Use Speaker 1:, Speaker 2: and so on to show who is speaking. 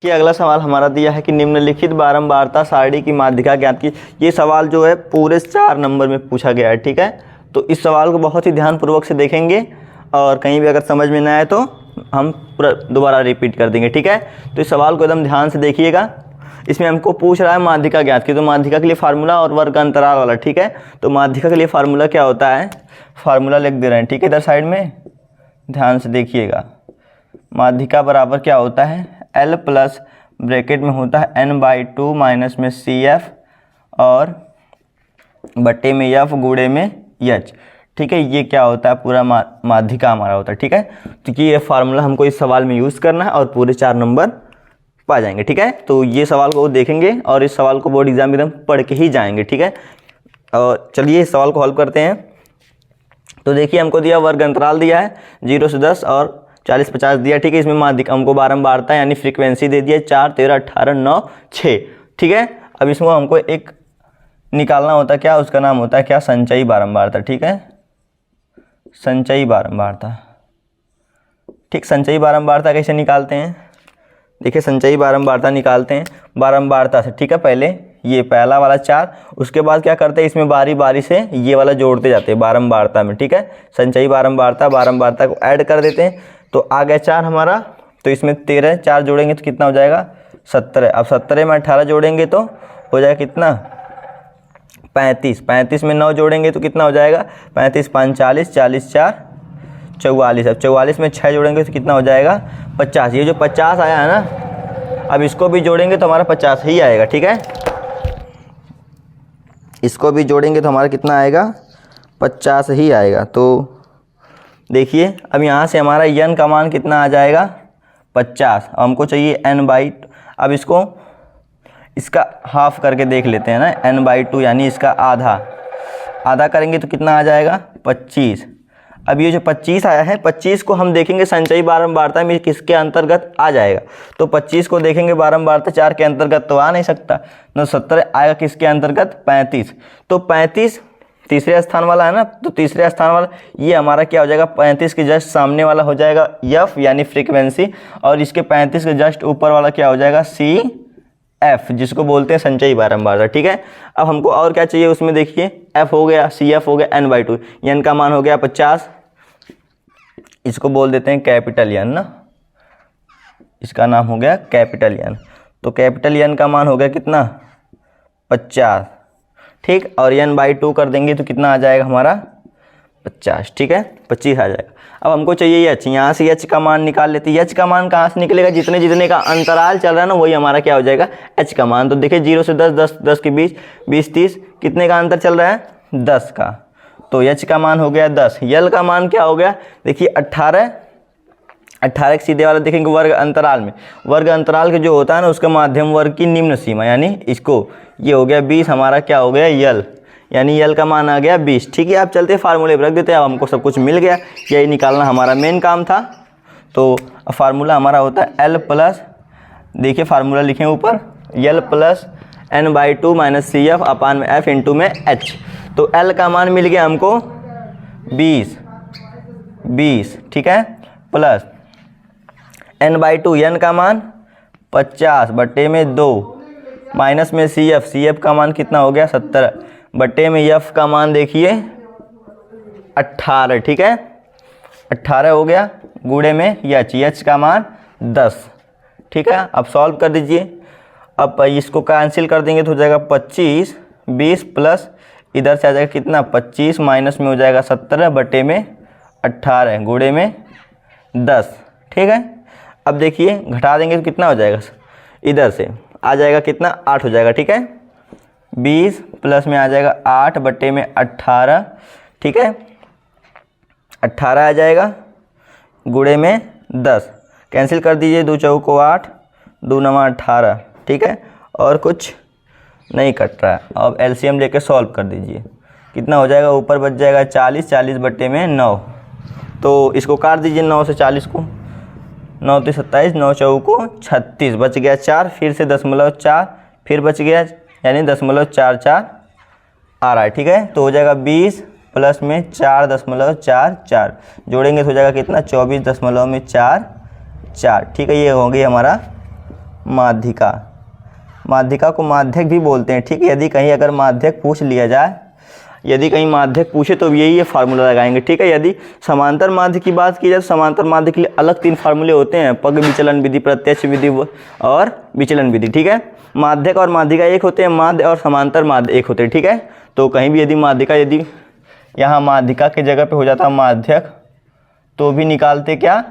Speaker 1: कि अगला सवाल हमारा दिया है कि निम्नलिखित बारंबारता सारणी की माध्यिका ज्ञात की। ये सवाल जो है पूरे 4 नंबर में पूछा गया है, ठीक है। तो इस सवाल को बहुत ही ध्यानपूर्वक से देखेंगे और कहीं भी अगर समझ में ना आए तो हम पूरा दोबारा रिपीट कर देंगे, ठीक है। तो इस सवाल को एकदम ध्यान से देखिएगा। इसमें हमको पूछ रहा है माध्यिका ज्ञात की, तो माध्यिका के लिए फार्मूला और वर्ग अंतराल वाला, ठीक है। तो माध्यिका के लिए फार्मूला क्या होता है, फार्मूला लिख दे रहे हैं, ठीक है। इधर साइड में ध्यान से देखिएगा। माध्यिका बराबर क्या होता है, L प्लस ब्रैकेट में होता है n/2 माइनस में CF और बट्टे में F गुणे में H, ठीक है। ये क्या होता है, पूरा माध्यिका हमारा होता है, ठीक है। तो ये फार्मूला हमको इस सवाल में यूज़ करना है और पूरे 4 नंबर पा जाएंगे, ठीक है। तो ये सवाल को देखेंगे और इस सवाल को बोर्ड एग्जाम एकदम पढ़ के ही जाएंगे, ठीक है। और चलिए इस सवाल को हल करते हैं। तो देखिए हमको दिया वर्ग अंतराल दिया है 0 से 10 और 40-50 दिया, ठीक है। इसमें माध्यिका हमको बारंबारता यानी फ्रीक्वेंसी दे दिया 4, 13, 18, 9, 6, ठीक है। अब इसमें हमको एक निकालना होता है, क्या उसका नाम होता है क्या, संचयी बारंबारता, ठीक है। संचयी बारंबारता, ठीक। संचयी बारंबारता कैसे निकालते हैं, देखिए संचयी बारंबारता निकालते हैं बारंबारता से, ठीक है। पहले ये पहला वाला 4, उसके बाद क्या करते हैं, इसमें बारी बारी से ये वाला जोड़ते जाते हैं बारंबारता में, ठीक है। संचयी बारंबारता को ऐड कर देते हैं तो आ गया 4 हमारा। तो इसमें 13 4 जोड़ेंगे तो कितना हो जाएगा, 17। अब 17 में 18 जोड़ेंगे तो हो जाएगा कितना, 35। 35 में 9 जोड़ेंगे तो कितना हो जाएगा, 35 5 40, 40 4 44। अब 44 में 6 जोड़ेंगे तो कितना हो जाएगा, 50। ये जो 50 आया है ना, अब इसको भी जोड़ेंगे तो हमारा 50 ही आएगा, ठीक है। इसको भी जोड़ेंगे तो हमारा कितना आएगा, 50 ही आएगा। तो देखिए अब यहाँ से हमारा n का मान कितना आ जाएगा, 50। हमको चाहिए n/2। अब इसका हाफ करके देख लेते हैं ना, n/2 यानी इसका आधा करेंगे तो कितना आ जाएगा, 25। अब ये जो 25 आया है, 25 को हम देखेंगे संचयी बारंबारता में किसके अंतर्गत आ जाएगा। तो 25 को देखेंगे बारंबारता 4 के अंतर्गत तो आ नहीं सकता, तो 70 आएगा किसके अंतर्गत, 35। तो 35 तीसरे स्थान वाला है ना, तो तीसरे स्थान वाला ये हमारा क्या हो जाएगा, 35 के जस्ट सामने वाला हो जाएगा F यानी फ्रीक्वेंसी, और इसके 35 के जस्ट ऊपर वाला क्या हो जाएगा, CF, जिसको बोलते हैं संचयी बारंबारता, ठीक है। अब हमको और क्या चाहिए उसमें, देखिए F हो गया, CF हो गया, n/2, n का मान हो गया 50। इसको बोल देते हैं कैपिटल N ना, इसका नाम हो गया कैपिटल N। तो कैपिटल N का मान हो गया कितना, 50, ठीक। और n/2 कर देंगे तो कितना आ जाएगा हमारा, 50, ठीक है, 25 आ जाएगा। अब हमको चाहिए h, यहाँ से h का मान निकाल लेते हैं। h का मान कहाँ से निकलेगा, जितने का अंतराल चल रहा है ना वही हमारा क्या हो जाएगा, h का मान। तो देखिए 0 से 10, 10, 10 के 20, 20, 30, कितने का अंतर चल रहा है, 10 का। तो h का मान हो गया 10। l का मान क्या हो गया, देखिए 18 के सीधे वाला देखेंगे वर्ग अंतराल में। वर्ग अंतराल के जो होता है ना उसका माध्यम वर्ग की निम्न सीमा, यानी इसको ये हो गया 20, हमारा क्या हो गया l, यानी l का मान आ गया 20, ठीक है। आप चलते फार्मूले पर रख देते हैं। अब हमको सब कुछ मिल गया, यही निकालना हमारा मेन काम था। तो फार्मूला हमारा होता है L प्लस, देखिए फार्मूला लिखें ऊपर, L plus n/2 minus CF अपान में F इंटू में H। तो L का मान मिल गया हमको 20, ठीक है, प्लस n/2 n का मान 50 बट्टे में 2 माइनस में CF का मान कितना हो गया, 70 बट्टे में F का मान देखिए 18, ठीक है, 18 हो गया, गुणे में H का मान 10, ठीक है। अब सॉल्व कर दीजिए। अब इसको कैंसिल कर देंगे तो हो जाएगा 25, 20 प्लस इधर से आ जाएगा कितना, 25 माइनस में हो जाएगा 70 बट्टे में 18 गुणे में 10, ठीक है। अब देखिए घटा देंगे तो कितना हो जाएगा, इधर से आ जाएगा कितना, 8 हो जाएगा, ठीक है। 20 प्लस में आ जाएगा 8 बट्टे में 18, ठीक है, 18 आ जाएगा गुणे में 10, कैंसिल कर दीजिए, 2 चौको 8, 2 9 18, ठीक है, और कुछ नहीं कट रहा है। अब एलसीएम लेके सॉल्व कर दीजिए, कितना हो जाएगा, ऊपर बच जाएगा 40, 40 बट्टे में 9, तो इसको काट दीजिए 9 से 40 को, 9 तो 27, 9 चौको 36, बच गया 4, फिर से 0.4 फिर बच गया, यानी 0.44 आ रहा है, ठीक है। तो हो जाएगा 20 प्लस में 4.44 जोड़ेंगे तो हो जाएगा कितना, 24.44, ठीक है। ये हो गई हमारा माध्यिका, माध्यिका को माध्यक भी बोलते हैं, ठीक है। यदि कहीं अगर माध्यक पूछ लिया जाए, यदि कहीं माध्यक पूछे तो यही ये फार्मूला लगाएंगे, ठीक है। यदि समांतर माध्य की बात की जाए तो समांतर माध्य के लिए अलग 3 फार्मूले होते हैं, पग विचलन विधि, प्रत्यक्ष विधि और विचलन विधि, ठीक है। माध्यक और माध्यिका एक होते हैं, माध्य और समांतर माध्य एक होते हैं, ठीक है। तो कहीं भी यदि माध्यिका, यदि यहाँ माध्यिका की जगह पे हो जाता माध्यक तो भी निकालते क्या,